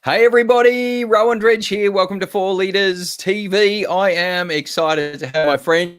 Hey everybody, Rowan Dredge here. Welcome to 4 Leaders TV. I am excited to have my friend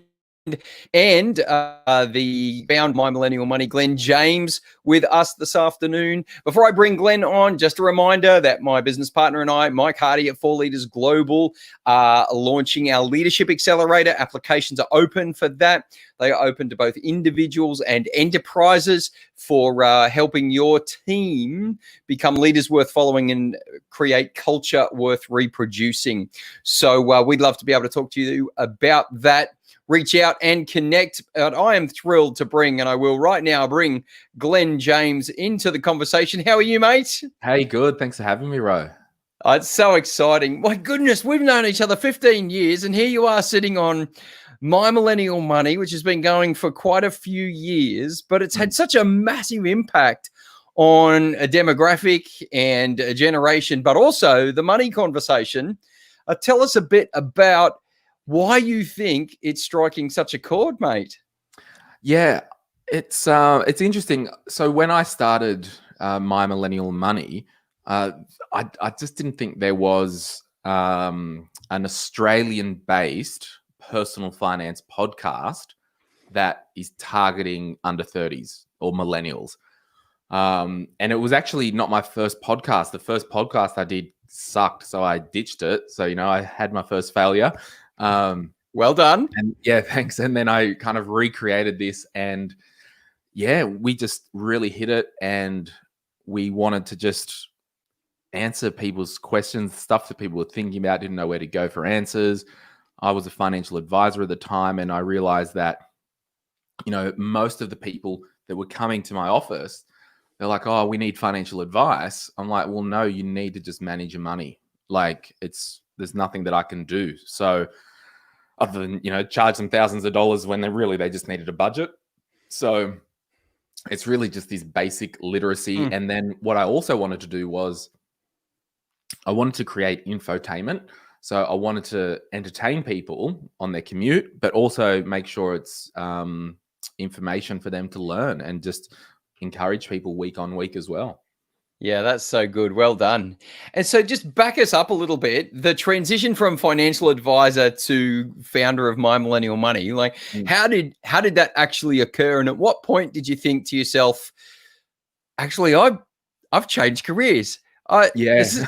and the Bound My Millennial Money, Glen James, with us this afternoon. Before I bring Glen on, just a reminder that my business partner and I, Mike Hardy at 4 Leaders Global, are launching our Leadership Accelerator. Applications are open for that. They are open to both individuals and enterprises for helping your team become leaders worth following and create culture worth reproducing. So we'd love to be able to talk to you about that. Reach out and connect. But I am thrilled to bring, and I will right now bring Glen James into the conversation. How are you, mate? Hey, good. Thanks for having me, Ro. It's so exciting. My goodness, we've known each other 15 years, and here you are sitting on My Millennial Money, which has been going for quite a few years, but it's had such a massive impact on a demographic and a generation, but also the money conversation. Tell us a bit about why you think it's striking such a chord, mate. Yeah, it's interesting. So when I started My Millennial Money, I just didn't think there was an Australian-based personal finance podcast that is targeting under 30s or millennials. And it was actually not my first podcast. The first podcast I did sucked, so I ditched it. So, I had my first failure. Well done. And yeah, thanks. And then I kind of recreated this, and yeah, we just really hit it. And we wanted to just answer people's questions, stuff that people were thinking about, didn't know where to go for answers. I was a financial advisor at the time, and I realized that, most of the people that were coming to my office, they're like, oh, we need financial advice. I'm like, well, no, you need to just manage your money. Like there's nothing that I can do. So other than, charge them thousands of dollars when they just needed a budget. So it's really just this basic literacy. And then what I also wanted to do was I wanted to create infotainment. So I wanted to entertain people on their commute, but also make sure it's information for them to learn and just encourage people week on week as well. Yeah, that's so good. Well done. And so just back us up a little bit, the transition from financial advisor to founder of My Millennial Money, like how did that actually occur? And at what point did you think to yourself, actually, I've changed careers? This is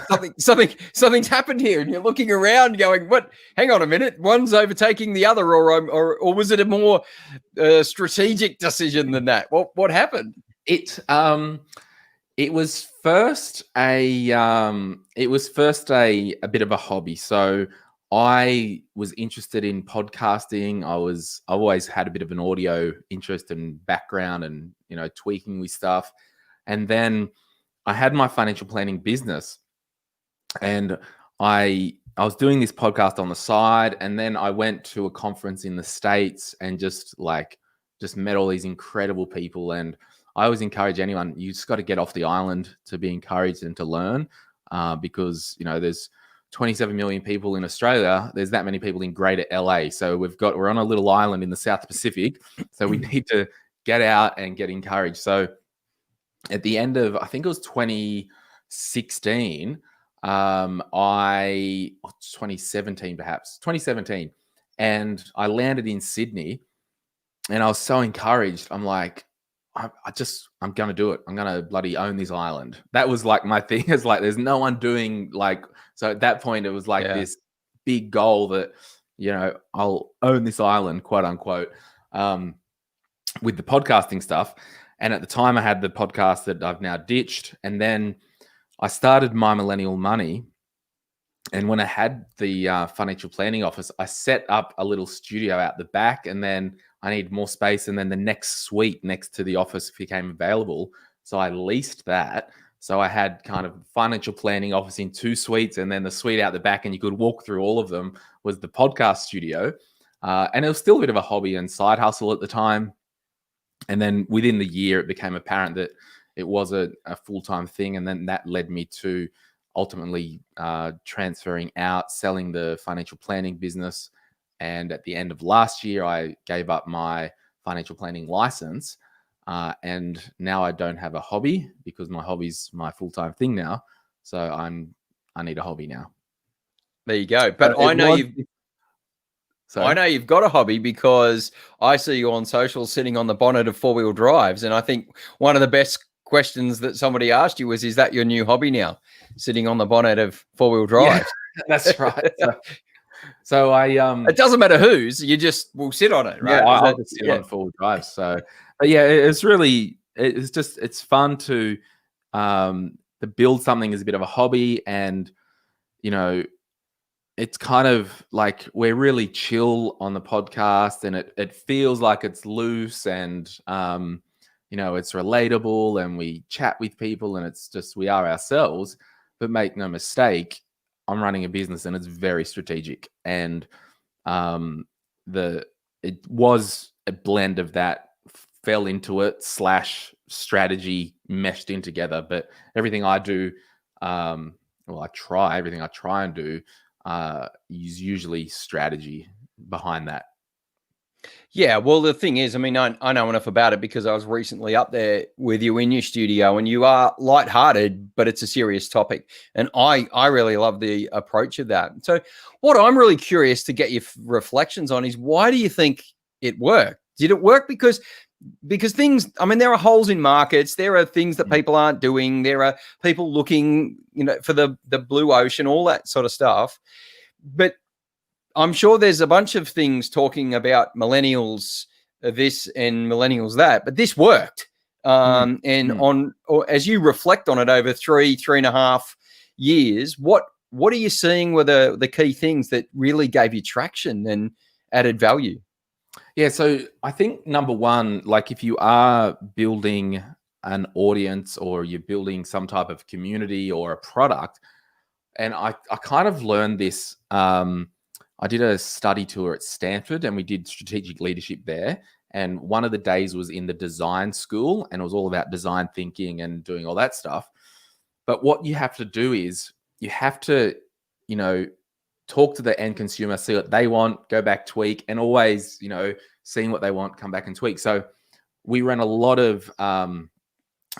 something's happened here, and you're looking around going, what, hang on a minute, one's overtaking the other, or was it a more strategic decision than that? What happened? It was first a bit of a hobby. So I was interested in podcasting. I've always had a bit of an audio interest and background, and tweaking with stuff. And then I had my financial planning business, and I was doing this podcast on the side, and then I went to a conference in the States and just met all these incredible people. And I always encourage anyone, you just got to get off the island to be encouraged and to learn, because, there's 27 million people in Australia. There's that many people in greater LA. So we're on a little island in the South Pacific. So we need to get out and get encouraged. So at the end of, I think it was 2016, 2017 perhaps, 2017. And I landed in Sydney, and I was so encouraged. I'm like, I'm going to do it. I'm going to bloody own this island. That was like my thing. It's like, there's no one doing so at that point it was like this big goal that, I'll own this island, quote unquote, with the podcasting stuff. And at the time I had the podcast that I've now ditched. And then I started My Millennial Money. And when I had the financial planning office, I set up a little studio out the back, and then I needed more space. And then the next suite next to the office became available. So I leased that. So I had kind of financial planning office in 2 suites, and then the suite out the back, and you could walk through all of them, was the podcast studio. And it was still a bit of a hobby and side hustle at the time. And then within the year, it became apparent that it was a full-time thing. And then that led me to ultimately transferring out, selling the financial planning business. And at the end of last year, I gave up my financial planning license. And now I don't have a hobby, because my hobby's my full-time thing now. So I'm I need a hobby now. There you go. But I know you've got a hobby because I see you on social sitting on the bonnet of four-wheel drives. And I think one of the best questions that somebody asked you was, is that your new hobby now? Sitting on the bonnet of four-wheel drives. Yeah, that's right. So I it doesn't matter whose, you just will sit on it, right? Yeah, I'll just sit on four-wheel drives. So but yeah, it's fun to build something as a bit of a hobby. And it's kind of like we're really chill on the podcast, and it feels like it's loose, and it's relatable, and we chat with people, and it's just we are ourselves. But make no mistake, I'm running a business, and it's very strategic. And it was a blend of that, fell into it / strategy meshed in together. But everything I do, everything I try and do is usually strategy behind that. Yeah, well, the thing is, I mean, I know enough about it because I was recently up there with you in your studio, and you are lighthearted, but it's a serious topic. And I really love the approach of that. So what I'm really curious to get your reflections on is, why do you think it worked? Did it work because things, I mean, there are holes in markets. There are things that people aren't doing. There are people looking, for the blue ocean, all that sort of stuff. But I'm sure there's a bunch of things talking about millennials this and millennials that, but this worked. As you reflect on it over 3.5 years, what are you seeing were the key things that really gave you traction and added value? Yeah, so I think number one, like if you are building an audience or you're building some type of community or a product, and I kind of learned this. I did a study tour at Stanford, and we did strategic leadership there. And one of the days was in the design school, and it was all about design thinking and doing all that stuff. But what you have to do is you have to, talk to the end consumer, see what they want, go back, tweak, and always, seeing what they want, come back and tweak. So we ran a lot of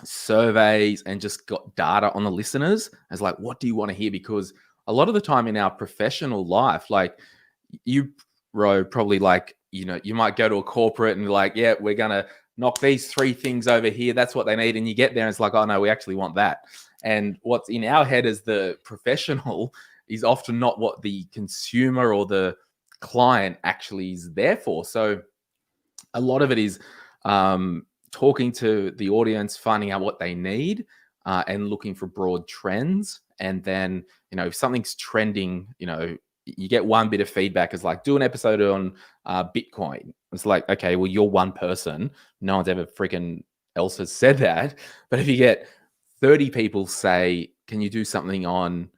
surveys and just got data on the listeners as like, what do you want to hear? Because a lot of the time in our professional life, like you, Ro, probably like, you might go to a corporate and be like, yeah, we're going to knock these 3 things over here. That's what they need. And you get there and it's like, oh no, we actually want that. And what's in our head as the professional is often not what the consumer or the client actually is there for. So a lot of it is talking to the audience, finding out what they need, and looking for broad trends. And then, if something's trending, you get one bit of feedback is like, do an episode on Bitcoin. It's like, okay, well, you're one person. No one's ever freaking else has said that. But if you get 30 people say, can you do something on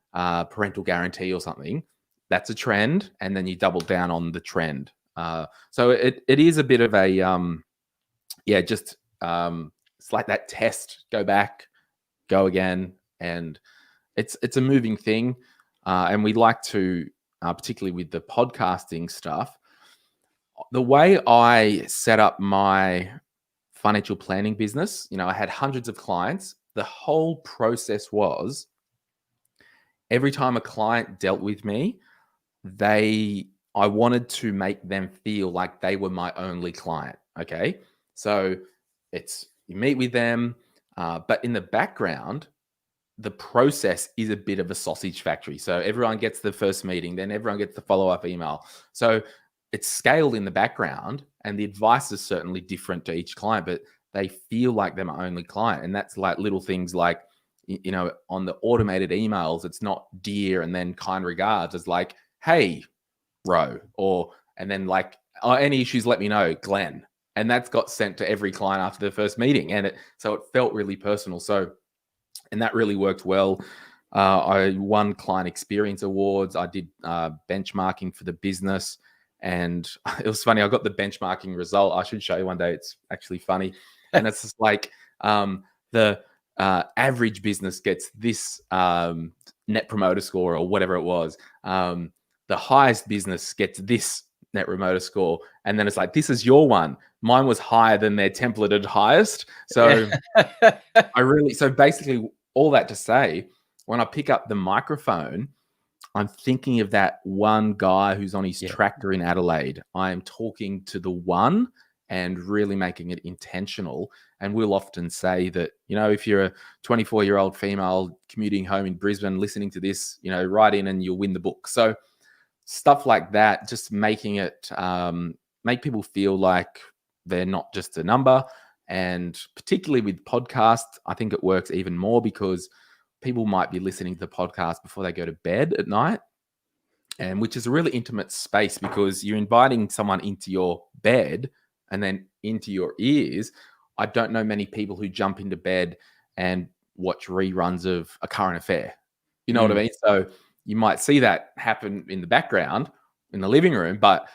parental guarantee or something, that's a trend. And then you double down on the trend. So it is a bit of a, it's like that test, go back, go again. And it's a moving thing. And we like to, particularly with the podcasting stuff, the way I set up my financial planning business, I had hundreds of clients. The whole process was every time a client dealt with me, I wanted to make them feel like they were my only client. Okay. So you meet with them, but in the background, the process is a bit of a sausage factory. So everyone gets the first meeting, then everyone gets the follow-up email. So it's scaled in the background, and the advice is certainly different to each client, but they feel like they're my only client. And that's like little things like, on the automated emails, it's not dear and then kind regards. It's like, hey, Ro, and then like, any issues, let me know, Glen. And that's got sent to every client after the first meeting. And so it felt really personal. And that really worked well. I won client experience awards. I did benchmarking for the business. And it was funny. I got the benchmarking result. I should show you one day. It's actually funny. And it's just like the average business gets this net promoter score or whatever it was. The highest business gets this net promoter score. And then it's like, this is your one. Mine was higher than their templated highest. So so basically all that to say, when I pick up the microphone, I'm thinking of that one guy who's on his tractor in Adelaide. I am talking to the one and really making it intentional. And we'll often say that, if you're a 24-year-old female commuting home in Brisbane, listening to this, write in and you'll win the book. So stuff like that, just making it, make people feel like they're not just a number. And particularly with podcasts, I think it works even more because people might be listening to the podcast before they go to bed at night, and which is a really intimate space because you're inviting someone into your bed and then into your ears. I don't know many people who jump into bed and watch reruns of A Current Affair. You know what I mean? So you might see that happen in the background in the living room, but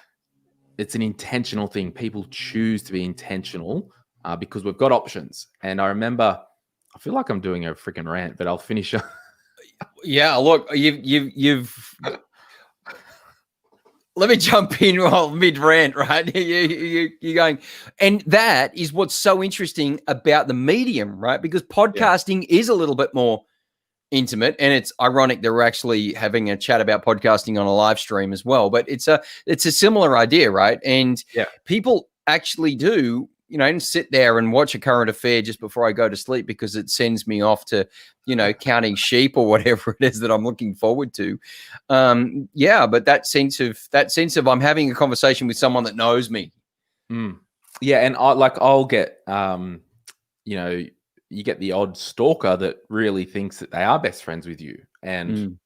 it's an intentional thing. People choose to be intentional because we've got options. And I remember, I feel like I'm doing a freaking rant, but I'll finish. Yeah, look, you've. Let me jump in mid rant, right? You're going, and that is what's so interesting about the medium, right? Because podcasting is a little bit more intimate, and it's ironic that we're actually having a chat about podcasting on a live stream as well. But it's a similar idea, right? And people actually do, and sit there and watch A Current Affair just before I go to sleep because it sends me off to, counting sheep or whatever it is that I'm looking forward to. But that sense of I'm having a conversation with someone that knows me. Yeah, and I'll get, you get the odd stalker that really thinks that they are best friends with you, and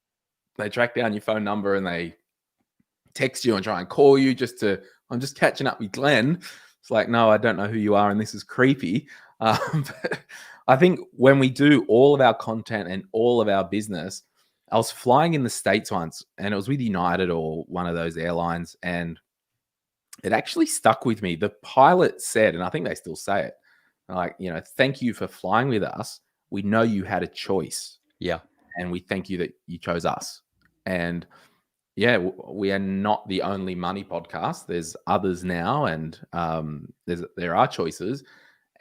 they track down your phone number and they text you and try and call you I'm just catching up with Glenn. It's like, no, I don't know who you are, and this is creepy. But I think when we do all of our content and all of our business, I was flying in the States once, and it was with United or one of those airlines, and it actually stuck with me. The pilot said, and I think they still say it, like, thank you for flying with us. We know you had a choice. Yeah. And we thank you that you chose us. And we are not the only money podcast. There's others now, and there are choices,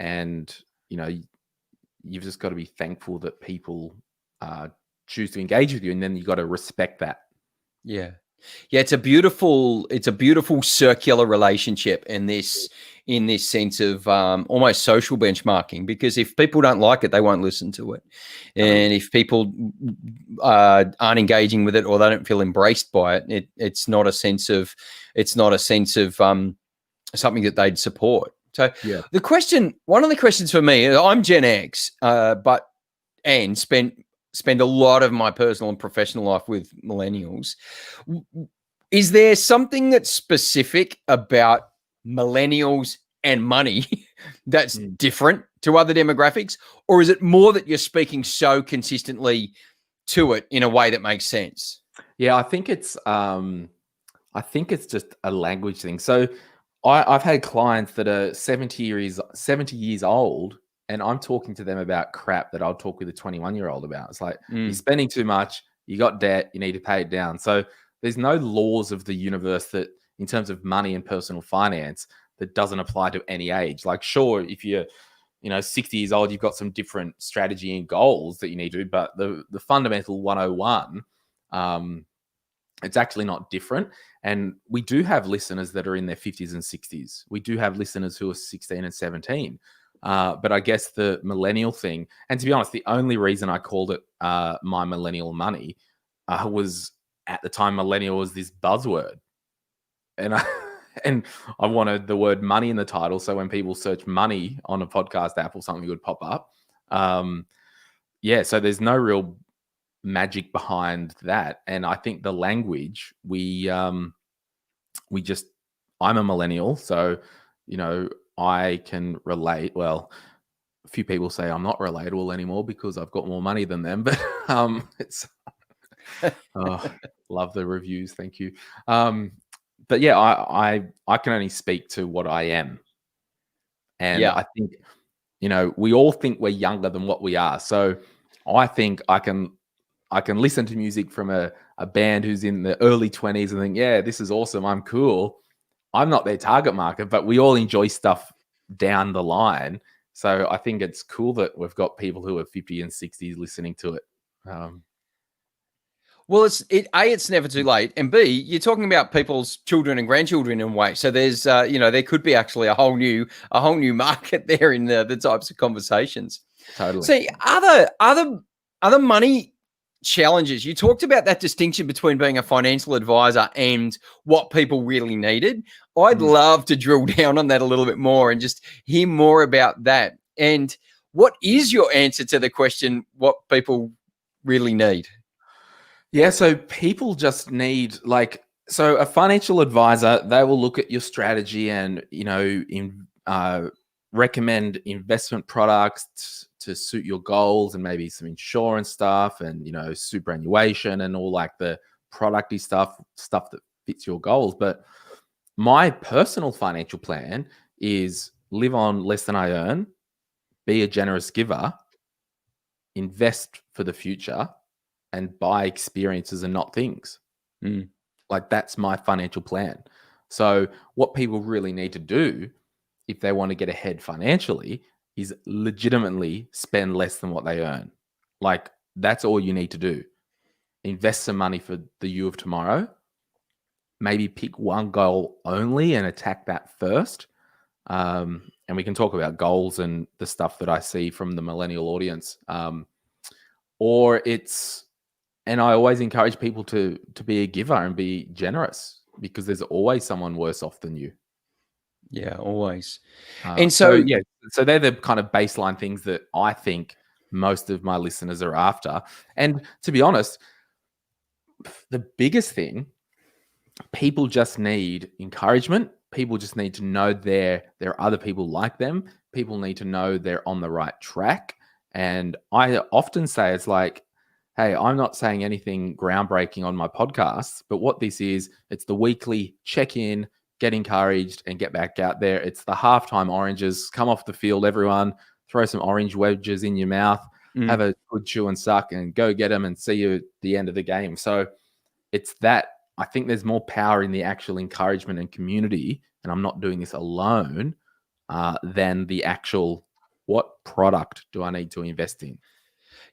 and you've just got to be thankful that people choose to engage with you, and then you got to respect that. Yeah, it's a beautiful circular relationship in this sense of almost social benchmarking, because if people don't like it, they won't listen to it. And if people aren't engaging with it, or they don't feel embraced by it, it's not a sense of something that they'd support. So one of the questions for me, I'm Gen X, and spend a lot of my personal and professional life with millennials. Is there something that's specific about millennials and money that's different to other demographics, or is it more that you're speaking so consistently to it in a way that makes sense? Yeah, I think it's just a language thing. So I've had clients that are 70 years old, and I'm talking to them about crap that I'll talk with a 21-year-old about. It's like, you're spending too much, you got debt, you need to pay it down. So there's no laws of the universe that, in terms of money and personal finance, that doesn't apply to any age. Like, sure, if you're 60 years old, you've got some different strategy and goals that you need to do, but the fundamental 101, it's actually not different. And we do have listeners that are in their 50s and 60s. We do have listeners who are 16 and 17. But I guess the millennial thing, and to be honest, the only reason I called it My Millennial Money was, at the time, millennial was this buzzword. And I wanted the word money in the title, so when people search money on a podcast app or something, would pop up. So there's no real magic behind that. And I think the language, I'm a millennial, so I can relate. Well, a few people say I'm not relatable anymore because I've got more money than them, but it's love the reviews, thank you. But yeah, I can only speak to what I am, and I think we all think we're younger than what we are. So I think I can listen to music from a band who's in the early 20s and think, yeah, this is awesome, I'm cool. I'm not their target market, but we all enjoy stuff down the line. So I think it's cool that we've got people who are 50 and 60s listening to it. Well, it's never too late, and B, you're talking about people's children and grandchildren in a way. So there's there could be actually a whole new market there in the types of conversations. Totally. See, other money challenges. You talked about that distinction between being a financial advisor and what people really needed. I'd love to drill down on that a little bit more and just hear more about that. And what is your answer to the question, what people really need? Yeah, so people just need so a financial advisor, they will look at your strategy and, recommend investment products to suit your goals and maybe some insurance stuff and, superannuation and all like the producty stuff that fits your goals. But my personal financial plan is live on less than I earn, be a generous giver, invest for the future, and buy experiences and not things. Like that's my financial plan. So what people really need to do if they want to get ahead financially is legitimately spend less than what they earn. Like that's all you need to do. Invest some money for the you of tomorrow. Maybe pick one goal only and attack that first. And we can talk about goals and the stuff that I see from the millennial audience. And I always encourage people to be a giver and be generous because there's always someone worse off than you. Yeah, always. And so they're the kind of baseline things that I think most of my listeners are after. And to be honest, the biggest thing, people just need encouragement. People just need to know there are other people like them. People need to know they're on the right track. And I often say it's like, hey, I'm not saying anything groundbreaking on my podcast, but what this is, it's the weekly check-in, get encouraged, and get back out there. It's the halftime oranges. Come off the field, everyone. Throw some orange wedges in your mouth. Have a good chew and suck, and go get them and see you at the end of the game. So it's that. I think there's more power in the actual encouragement and community, and I'm not doing this alone, than the actual what product do I need to invest in.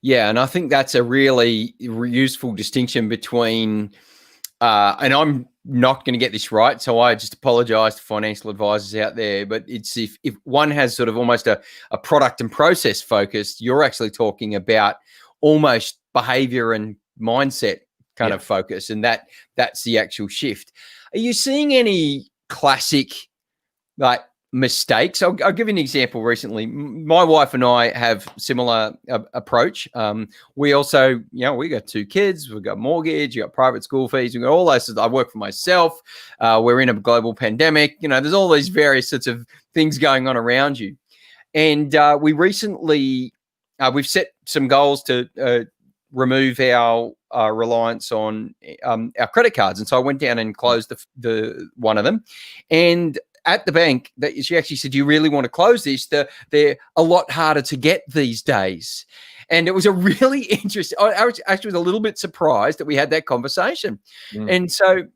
Yeah, and I think that's a really useful distinction between, and I'm not going to get this right, so I just apologize to financial advisors out there, but it's if one has sort of almost a product and process focus, you're actually talking about almost behavior and mindset kind of focus, and that's the actual shift. Are you seeing any classic like mistakes? I'll give you an example. Recently, my wife and I have similar approach. We also, we got 2 kids, we've got mortgage, you got private school fees, we got all those. I work for myself. We're in a global pandemic. There's all these various sorts of things going on around you. And we recently, we've set some goals to remove our reliance on our credit cards. And so I went down and closed the one of them. And at the bank, that she actually said, "Do you really want to close this? They're a lot harder to get these days." And it was a really interesting. I actually was a little bit surprised that we had that conversation. And so,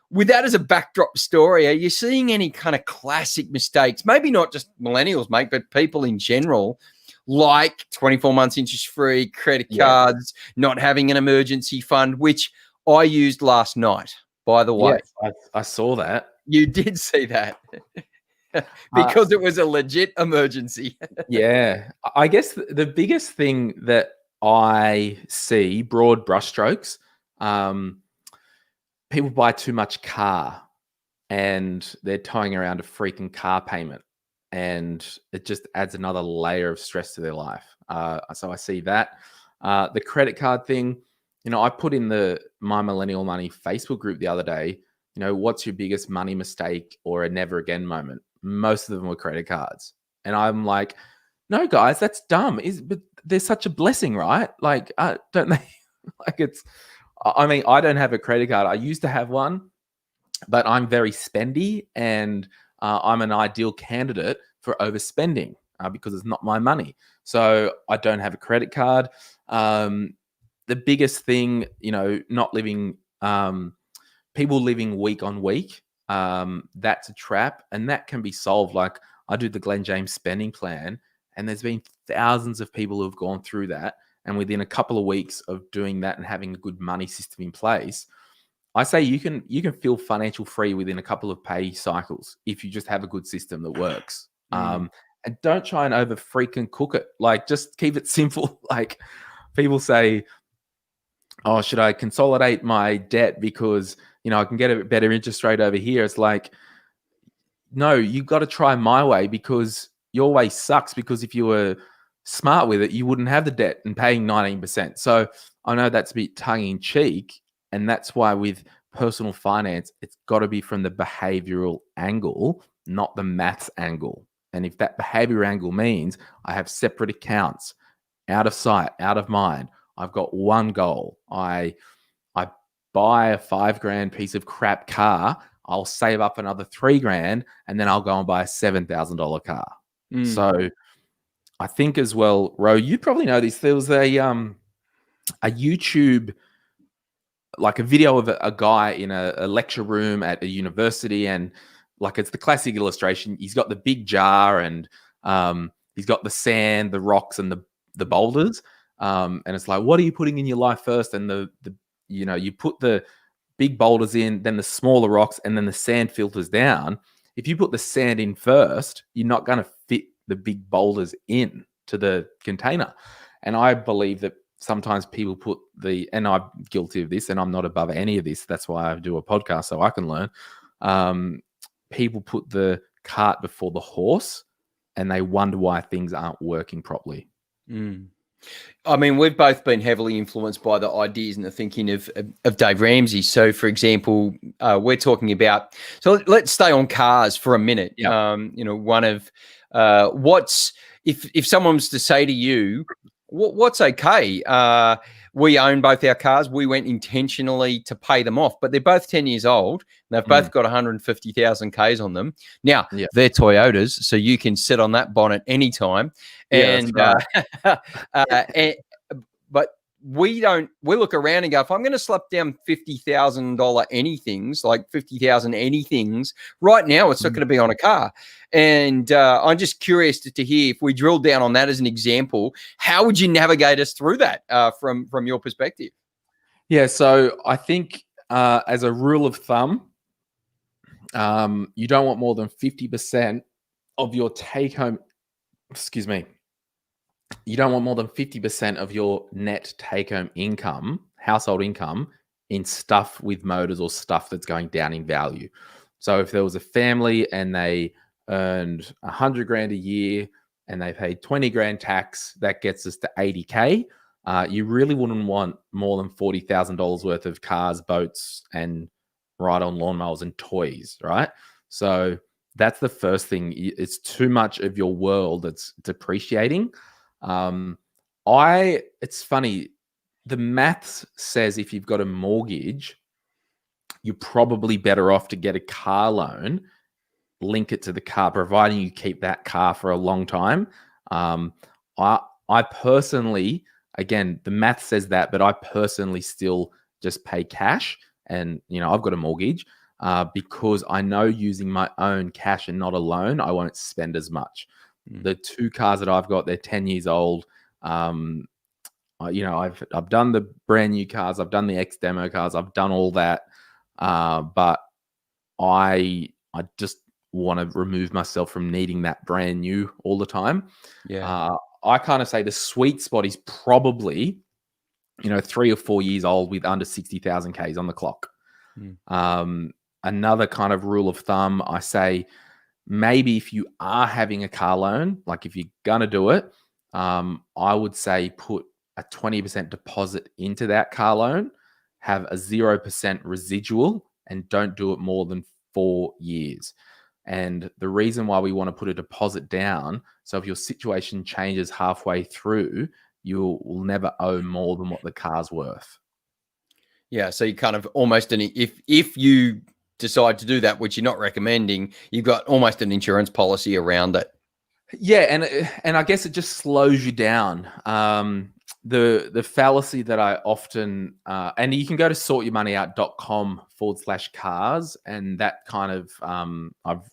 with that as a backdrop story, are you seeing any kind of classic mistakes? Maybe not just millennials make, but people in general, like 24 months interest-free, credit cards, not having an emergency fund, which I used last night, by the way. Yes, I saw that. You did see that because it was a legit emergency. Yeah. I guess the biggest thing that I see, broad brushstrokes, people buy too much car and they're towing around a freaking car payment, and it just adds another layer of stress to their life. So I see that. The credit card thing, I put in the My Millennial Money Facebook group the other day, what's your biggest money mistake or a never again moment? Most of them were credit cards. And I'm like, no, guys, that's dumb. But there's such a blessing, right? Like, don't they? I don't have a credit card. I used to have one, but I'm very spendy, and I'm an ideal candidate for overspending because it's not my money. So I don't have a credit card. The biggest thing, not living, people living week on week, that's a trap, and that can be solved. Like I do the Glen James spending plan, and there's been thousands of people who have gone through that, and within a couple of weeks of doing that and having a good money system in place, I say you can feel financial free within a couple of pay cycles if you just have a good system that works. And don't try and over freaking cook it. Like, just keep it simple. Like, people say, oh, should I consolidate my debt because, I can get a better interest rate over here? It's like, no, you've got to try my way, because your way sucks, because if you were smart with it, you wouldn't have the debt and paying 19%. So I know that's a bit tongue in cheek. And that's why with personal finance, it's got to be from the behavioral angle, not the maths angle. And if that behavior angle means I have separate accounts, out of sight, out of mind, I've got one goal. I buy a $5,000 piece of crap car, I'll save up another $3,000, and then I'll go and buy a $7,000 car. So I think as well, Ro, you probably know this. There was a YouTube, like a video of a guy in a lecture room at a university, and like, it's the classic illustration. He's got the big jar, and he's got the sand, the rocks, and the boulders. And it's like, what are you putting in your life first? And you put the big boulders in, then the smaller rocks, and then the sand filters down. If you put the sand in first, you're not going to fit the big boulders in to the container. And I believe that sometimes people put and I'm guilty of this, and I'm not above any of this. That's why I do a podcast, so I can learn. People put the cart before the horse, and they wonder why things aren't working properly. I mean, we've both been heavily influenced by the ideas and the thinking of Dave Ramsey. So, for example, we're talking about. So let's stay on cars for a minute. Yeah. One of what's if someone was to say to you, what's okay? We own both our cars. We went intentionally to pay them off, but they're both 10 years old. They've both got 150,000 Ks on them. Now, they're Toyotas, so you can sit on that bonnet anytime. And, but we look around and go, if I'm going to slap down $50,000 anythings, like 50,000 anythings, right now, it's not going to be on a car. And I'm just curious to hear, if we drill down on that as an example, how would you navigate us through that from your perspective? Yeah, so I think as a rule of thumb, you don't want more than 50% of your take-home, you don't want more than 50% of your net take-home income, household income, in stuff with motors or stuff that's going down in value. So if there was a family and they earned $100,000 a year and they paid $20,000 tax, that gets us to 80K. You really wouldn't want more than $40,000 worth of cars, boats, and ride-on lawnmowers and toys, right? So that's the first thing. It's too much of your world that's depreciating. It's funny. The maths says if you've got a mortgage, you're probably better off to get a car loan, link it to the car, providing you keep that car for a long time. I personally, again, the math says that, but I personally still just pay cash. And, I've got a mortgage because I know using my own cash and not a loan, I won't spend as much. The two cars that I've got, they're 10 years old. I've done the brand new cars. I've done the ex-demo cars. I've done all that. But I just want to remove myself from needing that brand new all the time. Yeah. I kind of say the sweet spot is probably, 3 or 4 years old with under 60,000 Ks on the clock. Another kind of rule of thumb, I say, maybe if you are having a car loan, like if you're going to do it, I would say put a 20% deposit into that car loan, have a 0% residual, and don't do it more than 4 years. And the reason why we want to put a deposit down, so if your situation changes halfway through, you will never owe more than what the car's worth. Yeah, so you kind of almost if you decide to do that, which you're not recommending, you've got almost an insurance policy around it. Yeah, and I guess it just slows you down. The fallacy that I often and you can go to sortyourmoneyout.com/cars, and that kind of I've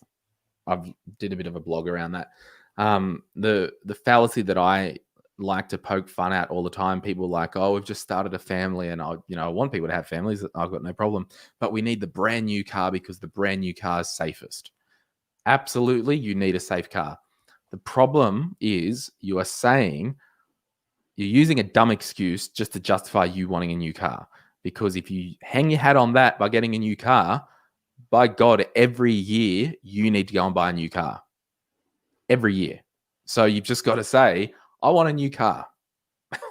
did a bit of a blog around that. The fallacy that I like to poke fun at all the time. People like, oh, we've just started a family, and I want people to have families. I've got no problem, but we need the brand new car because the brand new car is safest. Absolutely, you need a safe car. The problem is you are saying you're using a dumb excuse just to justify you wanting a new car. Because if you hang your hat on that by getting a new car, by God, every year you need to go and buy a new car. Every year. So you've just got to say, I want a new car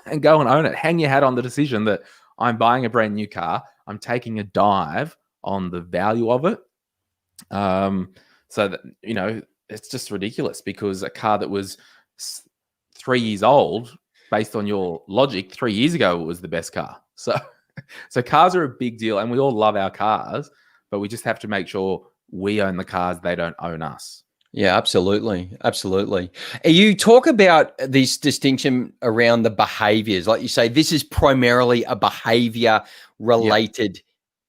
and go and own it. Hang your hat on the decision that I'm buying a brand new car. I'm taking a dive on the value of it. So that, it's just ridiculous because a car that was 3 years old, based on your logic, 3 years ago, it was the best car. So cars are a big deal, and we all love our cars, but we just have to make sure we own the cars. They don't own us. Yeah, absolutely. Absolutely. You talk about this distinction around the behaviors. Like you say, this is primarily a behavior related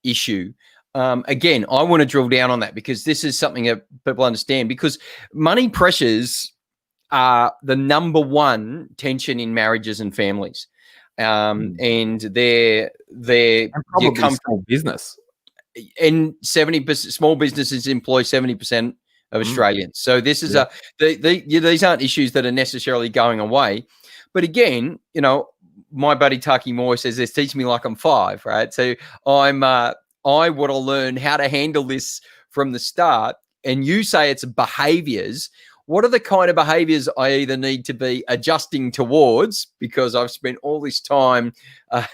issue. Again, I want to drill down on that because this is something that people understand, because money pressures are the number one tension in marriages and families. And they're probably small business. And 70% small businesses employ 70% of Australians. So this is these aren't issues that are necessarily going away. But again, my buddy Taki Moore says this, teach me like I'm 5, right? So I want to learn how to handle this from the start. And you say it's behaviors. What are the kind of behaviors I either need to be adjusting towards because I've spent all this time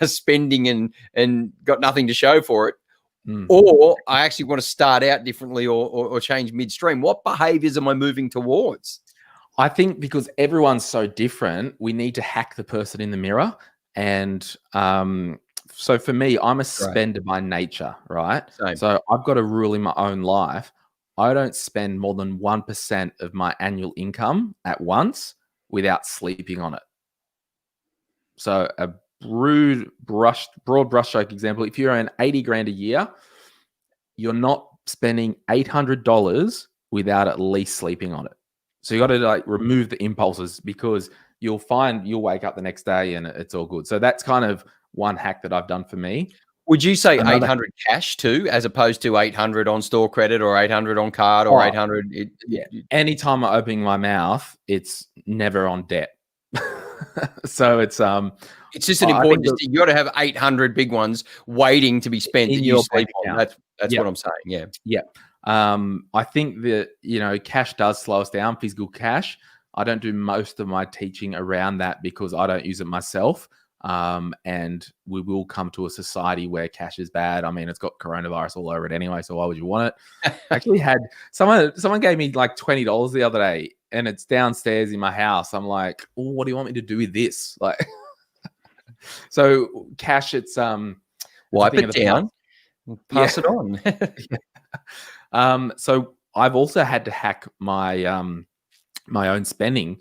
spending and got nothing to show for it, or I actually want to start out differently or change midstream? What behaviors am I moving towards? I think because everyone's so different, we need to hack the person in the mirror. And so for me, I'm a spender by nature, right? Same. So I've got a rule in my own life. I don't spend more than 1% of my annual income at once without sleeping on it. So a broad brushstroke example, if you're earning 80 grand a year, you're not spending $800 without at least sleeping on it. So you got to remove the impulses, because you'll wake up the next day and it's all good. So that's kind of one hack that I've done for me. Would you say 800 cash too, as opposed to 800 on store credit or 800 on card or 800? Anytime I open my mouth, it's never on debt. So it's just an important distinction. You got to have 800 big ones waiting to be spent in that your you sleep account. on. That's what I'm saying. Yeah. I think that cash does slow us down, physical cash. I don't do most of my teaching around that because I don't use it myself. And we will come to a society where cash is bad. I mean, it's got coronavirus all over it anyway, so why would you want it? Actually had someone gave me like $20 the other day, and it's downstairs in my house. I'm like, oh, what do you want me to do with this? Like, so cash, it's wipe it down, pass it on. So I've also had to hack my my own spending.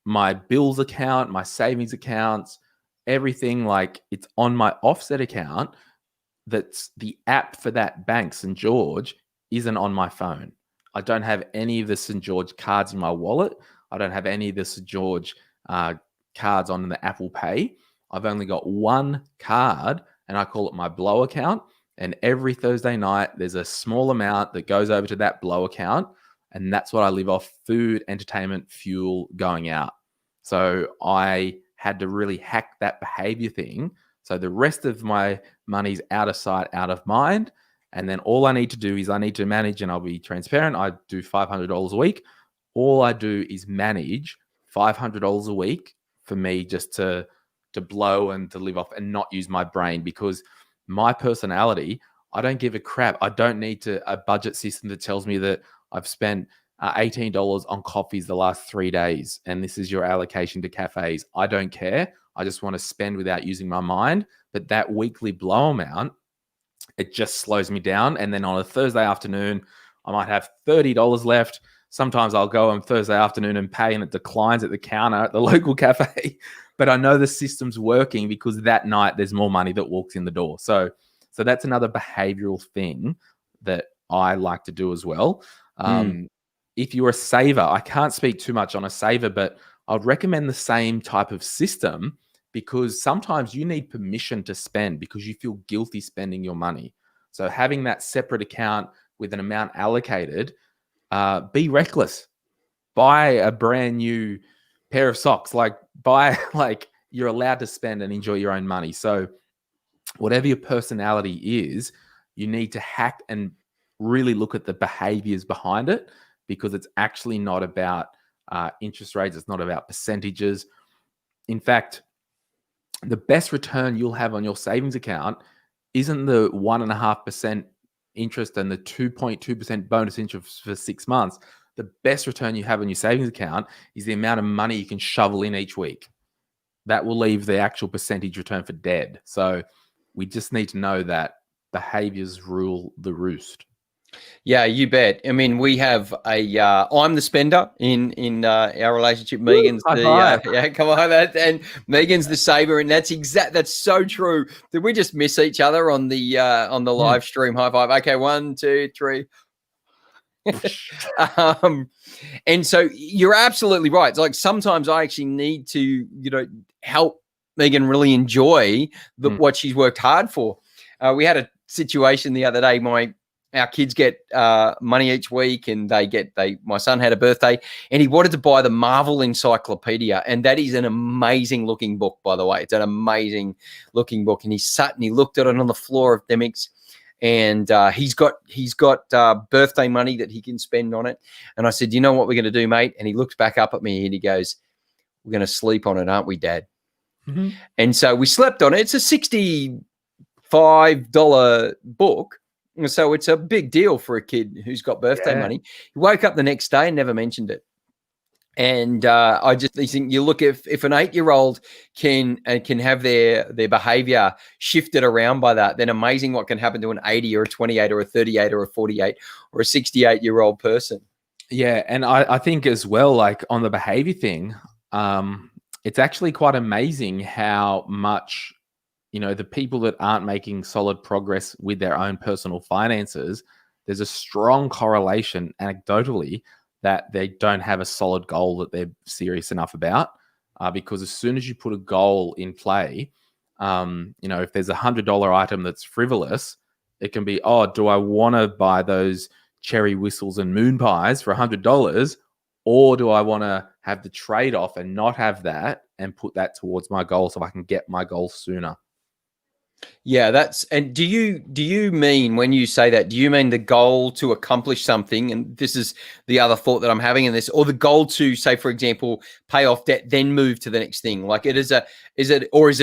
My bills account, my savings accounts, everything, it's on my offset account. That's the app for that bank, St. George, isn't on my phone. I don't have any of the St. George cards in my wallet. I don't have any of the St. George cards on the Apple Pay. I've only got one card, and I call it my Blow account. And every Thursday night, there's a small amount that goes over to that Blow account. And that's what I live off: food, entertainment, fuel, going out. So I had to really hack that behavior thing. So the rest of my money's out of sight, out of mind. And then all I need to do is I need to manage, and I'll be transparent. I do $500 a week. All I do is manage $500 a week for me, just to blow and to live off and not use my brain, because my personality, I don't give a crap. I don't need a budget system that tells me that I've spent $18 on coffees the last 3 days, and this is your allocation to cafes. I don't care. I just want to spend without using my mind. But that weekly blow amount, it just slows me down. And then on a Thursday afternoon, I might have $30 left. Sometimes I'll go on Thursday afternoon and pay, and it declines at the counter at the local cafe. But I know the system's working because that night there's more money that walks in the door. So that's another behavioral thing that I like to do as well. If you're a saver, I can't speak too much on a saver, but I'd recommend the same type of system, because sometimes you need permission to spend because you feel guilty spending your money. So having that separate account with an amount allocated, be reckless. Buy a brand new pair of socks. Like you're allowed to spend and enjoy your own money. So whatever your personality is, you need to hack and really look at the behaviors behind it, because it's actually not about interest rates. It's not about percentages. In fact, the best return you'll have on your savings account isn't the 1.5% interest and the 2.2% bonus interest for 6 months. The best return you have on your savings account is the amount of money you can shovel in each week. That will leave the actual percentage return for dead. So we just need to know that behaviors rule the roost. Yeah, you bet. I mean, we have a. I'm the spender in our relationship. Megan's High the five. yeah. Come on, and Megan's the saver, and that's so true. Did we just miss each other on the live stream? High five. Okay, 1, 2, 3. And so you're absolutely right. It's like sometimes I actually need to, help Megan really enjoy what she's worked hard for. We had a situation the other day. Our kids get money each week, and my son had a birthday, and he wanted to buy the Marvel Encyclopedia, and that is an amazing looking book, by the way. It's an amazing looking book, and he sat and he looked at it on the floor of Demix. And he's got birthday money that he can spend on it. And I said, you know what we're going to do, mate? And he looked back up at me and he goes, we're going to sleep on it, aren't we, Dad? Mm-hmm. And so we slept on it. It's a $65 book. So it's a big deal for a kid who's got birthday money. He woke up the next day and never mentioned it. And I just think you look, if an 8-year-old can have their behavior shifted around by that, then amazing what can happen to an 80 or a 28 or a 38 or a 48 or a 68-year-old person. Yeah, and I think as well, like on the behavior thing, it's actually quite amazing how much, the people that aren't making solid progress with their own personal finances, there's a strong correlation anecdotally that they don't have a solid goal that they're serious enough about. Because as soon as you put a goal in play, if there's $100 item that's frivolous, it can be, do I want to buy those cherry whistles and moon pies for $100? Or do I want to have the trade-off and not have that and put that towards my goal so I can get my goal sooner? Yeah, and do you mean, when you say that, do you mean the goal to accomplish something? And this is the other thought that I'm having in this, or the goal to, say, for example, pay off debt, then move to the next thing? Like is it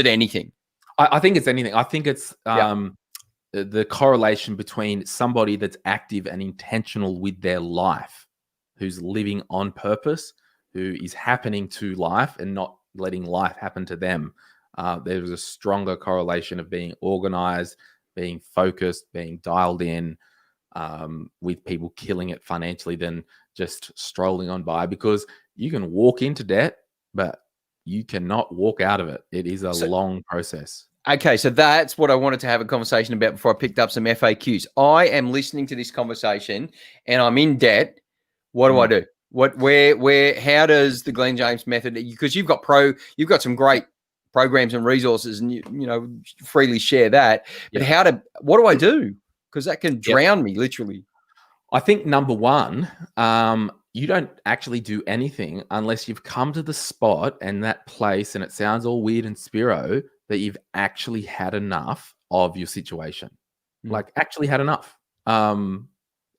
anything? I think it's anything. I think it's the correlation between somebody that's active and intentional with their life, who's living on purpose, who is happening to life and not letting life happen to them. There's a stronger correlation of being organized, being focused, being dialed in, with people killing it financially than just strolling on by, because you can walk into debt, but you cannot walk out of it. It is a long process. Okay, so that's what I wanted to have a conversation about before I picked up some FAQs. I am listening to this conversation and I'm in debt. What do I do? How does the Glen James method, because you've got some great programs and resources, and you freely share that. But what do I do? Because that can drown me, literally. I think number one, you don't actually do anything unless you've come to the spot and that place, and it sounds all weird and spiro, that you've actually had enough of your situation. Like actually had enough.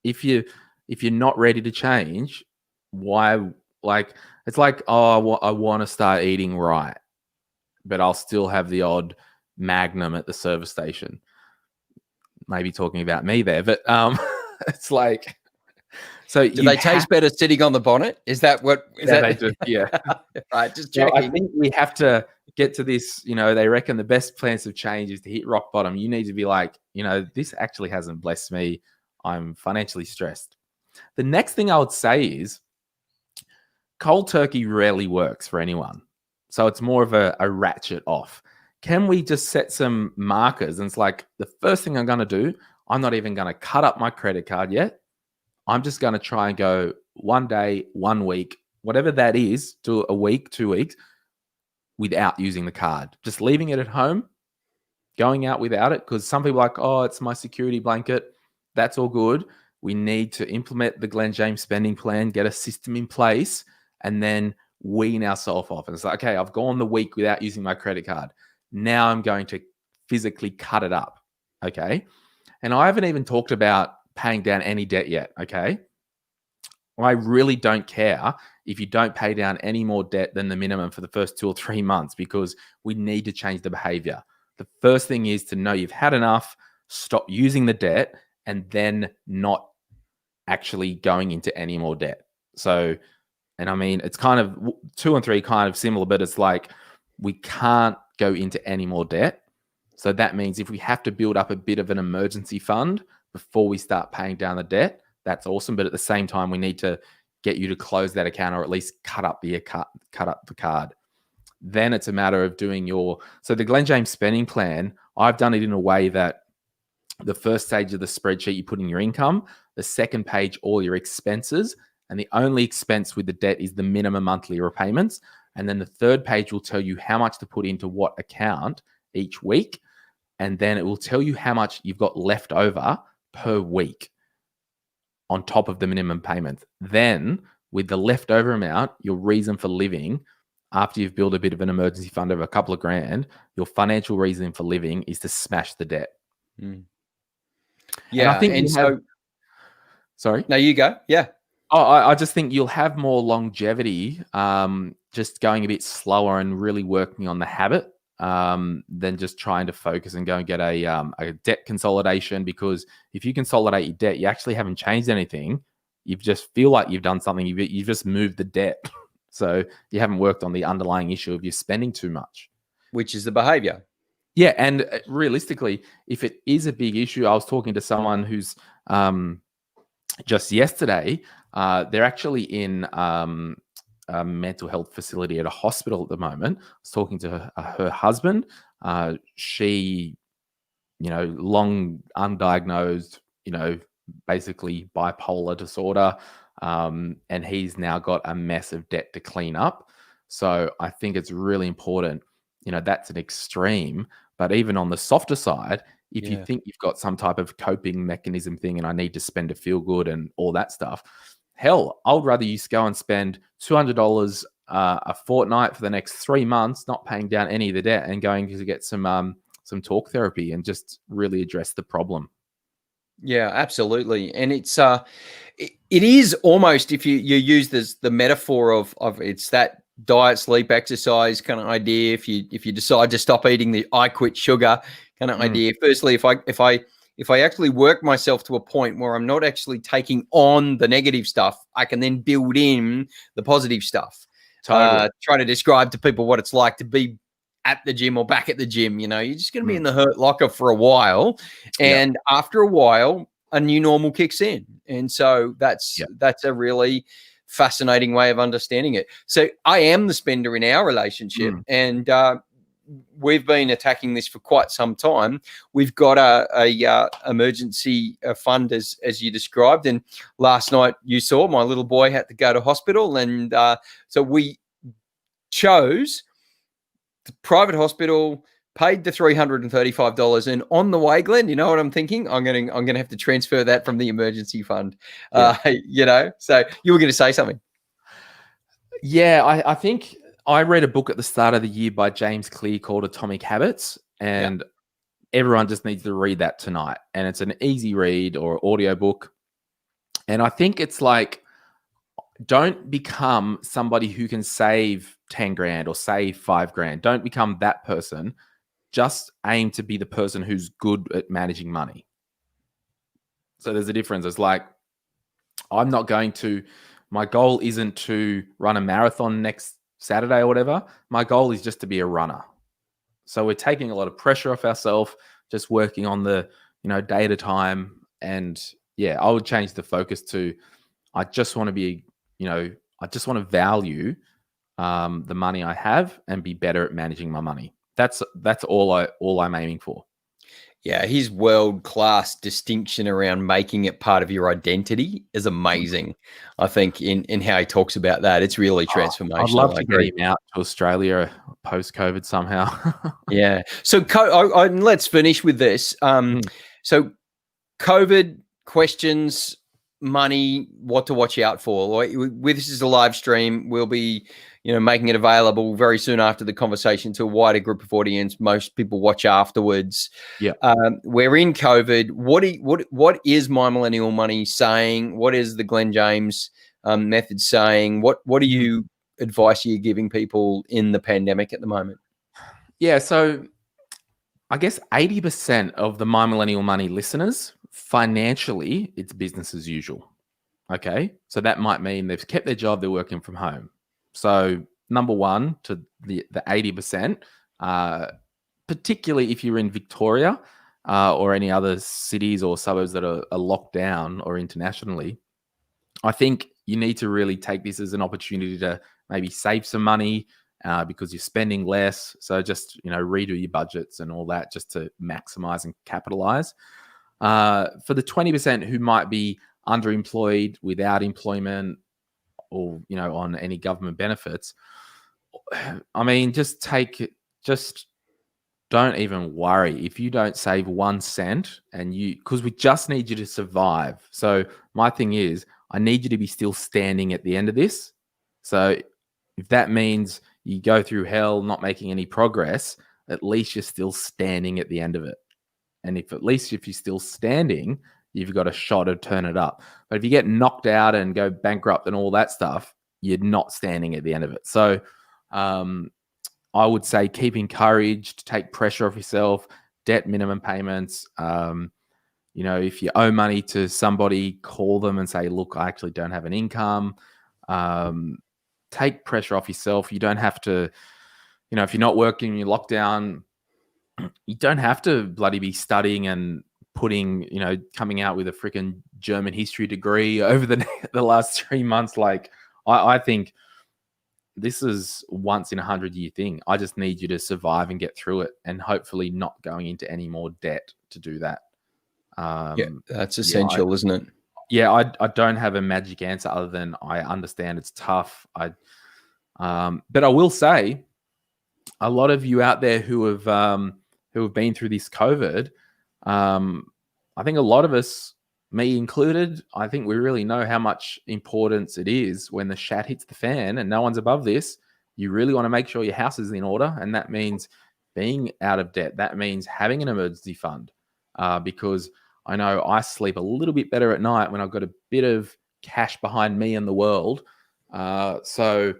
If you're not ready to change, why? Like it's like, I want to start eating right, but I'll still have the odd Magnum at the service station. Maybe talking about me there, but it's like, so do they taste better sitting on the bonnet? Is that what? They do, yeah. Right, just checking. I think we have to get to this. They reckon the best plans of change is to hit rock bottom. You need to be like, this actually hasn't blessed me. I'm financially stressed. The next thing I would say is cold turkey rarely works for anyone. So it's more of a ratchet off. Can we just set some markers? And it's like, the first thing I'm going to do, I'm not even going to cut up my credit card yet. I'm just going to try and go 1 day, 1 week, whatever that is, do a week, 2 weeks without using the card. Just leaving it at home, going out without it, because some people are like, oh, it's my security blanket. That's all good. We need to implement the Glen James spending plan, get a system in place, and then wean ourselves off. And it's like, okay, I've gone the week without using my credit card. Now I'm going to physically cut it up. Okay. And I haven't even talked about paying down any debt yet. Okay. I really don't care if you don't pay down any more debt than the minimum for the first 2 or 3 months, because we need to change the behavior. The first thing is to know you've had enough, stop using the debt, and then not actually going into any more debt. So, and I mean, it's kind of 2 and 3 kind of similar, but it's like we can't go into any more debt. So that means if we have to build up a bit of an emergency fund before we start paying down the debt, that's awesome. But at the same time, we need to get you to close that account, or at least cut up the card. Then it's a matter of doing so the Glen James spending plan, I've done it in a way that the first stage of the spreadsheet, you put in your income, the second page, all your expenses, and the only expense with the debt is the minimum monthly repayments. And then the third page will tell you how much to put into what account each week. And then it will tell you how much you've got left over per week on top of the minimum payment. Then with the leftover amount, your reason for living, after you've built a bit of an emergency fund of a couple of grand, your financial reason for living is to smash the debt. Mm. Yeah. And I think sorry. No, you go. Yeah. Oh, I just think you'll have more longevity, just going a bit slower and really working on the habit, than just trying to focus and go and get a debt consolidation. Because if you consolidate your debt, you actually haven't changed anything. You just feel like you've done something. You've just moved the debt. So you haven't worked on the underlying issue of you spending too much. Which is the behavior. Yeah. And realistically, if it is a big issue, I was talking to someone who's just yesterday, they're actually in a mental health facility at a hospital at the moment. I was talking to her husband. She, long undiagnosed, basically bipolar disorder. And he's now got a massive debt to clean up. So I think it's really important, that's an extreme, but even on the softer side, if you think you've got some type of coping mechanism thing and I need to spend to feel good and all that stuff, hell, I would rather you go and spend $200 a fortnight for the next 3 months, not paying down any of the debt and going to get some talk therapy and just really address the problem. Yeah, absolutely. And it's it is almost, if you use the metaphor of it's that diet, sleep, exercise kind of idea. If you decide to stop eating the I quit sugar kind of idea. Firstly, if I actually work myself to a point where I'm not actually taking on the negative stuff, I can then build in the positive stuff. Totally. Try to describe to people what it's like to be at the gym or back at the gym. You're just going to be in the hurt locker for a while. And after a while, a new normal kicks in. And so that's a really fascinating way of understanding it. So I am the spender in our relationship. And we've been attacking this for quite some time. We've got a emergency fund, as you described. And last night you saw my little boy had to go to hospital. And so we chose the private hospital, paid the $335, and on the way, Glenn, you know what I'm thinking? I'm gonna have to transfer that from the emergency fund. So you were going to say something. Yeah, I think I read a book at the start of the year by James Clear called Atomic Habits, and everyone just needs to read that tonight. And it's an easy read or audio book. And I think it's like, don't become somebody who can save 10 grand or save 5 grand. Don't become that person. Just aim to be the person who's good at managing money. So there's a difference. It's like, my goal isn't to run a marathon next Saturday or whatever. My goal is just to be a runner. So we're taking a lot of pressure off ourselves, just working on the, day at a time. And I would change the focus to, I just want to be, I just want to value the money I have and be better at managing my money. That's all I'm aiming for. Yeah, his world-class distinction around making it part of your identity is amazing. I think in how he talks about that, it's really Oh, I'd transformational. love I to get agree. him out to Australia post-COVID somehow. Yeah. So let's finish with this. Mm. So COVID questions, money, what to watch out for. Like, this is a live stream. We'll be, making it available very soon after the conversation to a wider group of audience. Most people watch afterwards. Yeah. We're in COVID. What is My Millennial Money saying? What is the Glen James method saying? What do you advice are you giving people in the pandemic at the moment? Yeah, so I guess 80% of the My Millennial Money listeners, financially, it's business as usual. Okay. So that might mean they've kept their job, they're working from home. So, number one, to the 80%, particularly if you're in Victoria or any other cities or suburbs that are locked down or internationally, I think you need to really take this as an opportunity to maybe save some money because you're spending less. So just redo your budgets and all that, just to maximize and capitalize. For the 20% who might be underemployed, without employment, or on any government benefits, I mean, just don't even worry if you don't save 1 cent, because we just need you to survive. So my thing is, I need you to be still standing at the end of this. So if that means you go through hell not making any progress, at least you're still standing at the end of it. And if you're still standing, you've got a shot to turn it up. But if you get knocked out and go bankrupt and all that stuff, you're not standing at the end of it. So I would say keep encouraged, take pressure off yourself, debt minimum payments. If you owe money to somebody, call them and say, look, I actually don't have an income. Take pressure off yourself. You don't have to, if you're not working, you're locked down, you don't have to bloody be studying and coming out with a freaking German history degree over the last 3 months. Like, I think this is once in 100-year thing. I just need you to survive and get through it, and hopefully not going into any more debt to do that. Yeah, that's essential, isn't it? Yeah, I don't have a magic answer other than I understand it's tough. But I will say, a lot of you out there who have been through this COVID, I think a lot of us, me included, I think we really know how much importance it is when the shat hits the fan and no one's above this. You really want to make sure your house is in order, and that means being out of debt. That means having an emergency fund, because I know I sleep a little bit better at night when I've got a bit of cash behind me and the world. So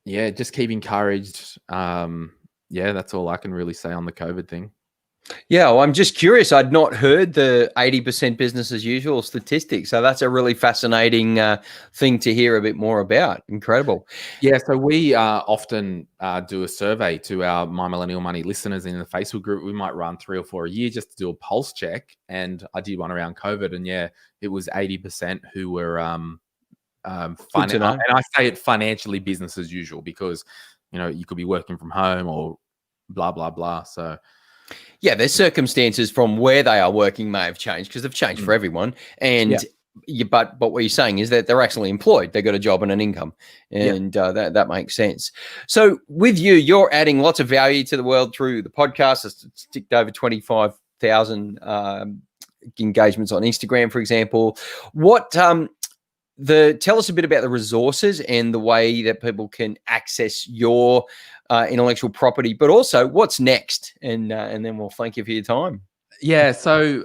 yeah, just keep encouraged. Yeah, that's all I can really say on the COVID thing. Yeah, well, I'm just curious. I'd not heard the 80% business as usual statistic. So that's a really fascinating thing to hear a bit more about. Incredible. Yeah, so we often do a survey to our My Millennial Money listeners in the Facebook group. We might run 3 or 4 a year just to do a pulse check. And I did one around COVID, and yeah, it was 80% who were and I say it financially business as usual, because you could be working from home or blah blah blah. So yeah, their circumstances from where they are working may have changed, because they've changed for everyone. And but what you're saying is that they're actually employed. They've got a job and an income, and that makes sense. So with you, you're adding lots of value to the world through the podcast. It's ticked over 25,000 engagements on Instagram, for example. What tell us a bit about the resources and the way that people can access your intellectual property, but also what's next, and then we'll thank you for your time. Yeah, so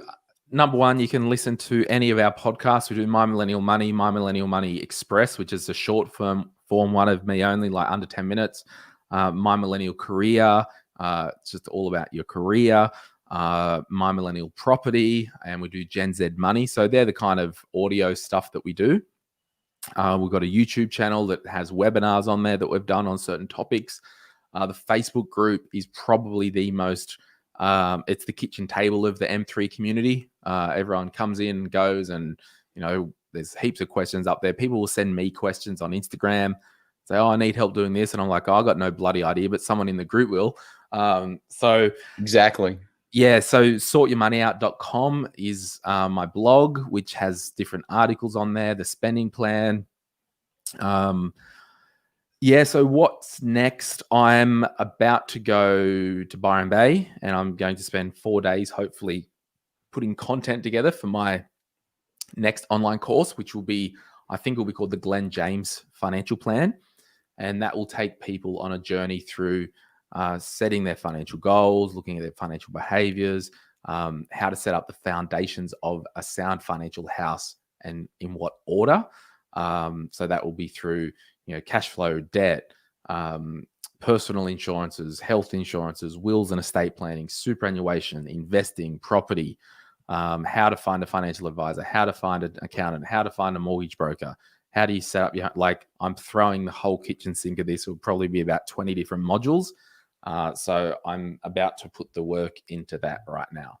number one, you can listen to any of our podcasts. We do My Millennial Money, My Millennial Money Express, which is a short form one of me only, like under 10 minutes. My Millennial Career, it's just all about your career. My Millennial Property, and we do Gen Z Money. So they're the kind of audio stuff that we do. We've got a YouTube channel that has webinars on there that we've done on certain topics. The Facebook group is probably the most, it's the kitchen table of the M3 community. Everyone comes in, goes, and, there's heaps of questions up there. People will send me questions on Instagram, say, oh, I need help doing this. And I'm like, oh, I got no bloody idea, but someone in the group will. So exactly. Yeah, so sortyourmoneyout.com is my blog, which has different articles on there, the spending plan. Yeah, so what's next? I'm about to go to Byron Bay, and I'm going to spend 4 days, hopefully, putting content together for my next online course, which will be, I think, will be called the Glen James Financial Plan, and that will take people on a journey through setting their financial goals, looking at their financial behaviors, how to set up the foundations of a sound financial house, and in what order. So that will be through, cash flow, debt, personal insurances, health insurances, wills and estate planning, superannuation, investing, property, how to find a financial advisor, how to find an accountant, how to find a mortgage broker, how do you set up your, like, I'm throwing the whole kitchen sink of this. It will probably be about 20 different modules. So I'm about to put the work into that right now.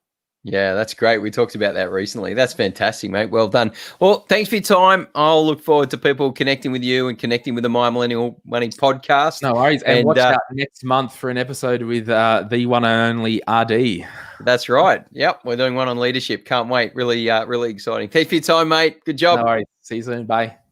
Yeah, that's great. We talked about that recently. That's fantastic, mate. Well done. Well, thanks for your time. I'll look forward to people connecting with you and connecting with the My Millennial Money podcast. No worries. And watch out next month for an episode with the one and only RD. That's right. Yep. We're doing one on leadership. Can't wait. Really, really exciting. Thanks for your time, mate. Good job. No worries. See you soon. Bye.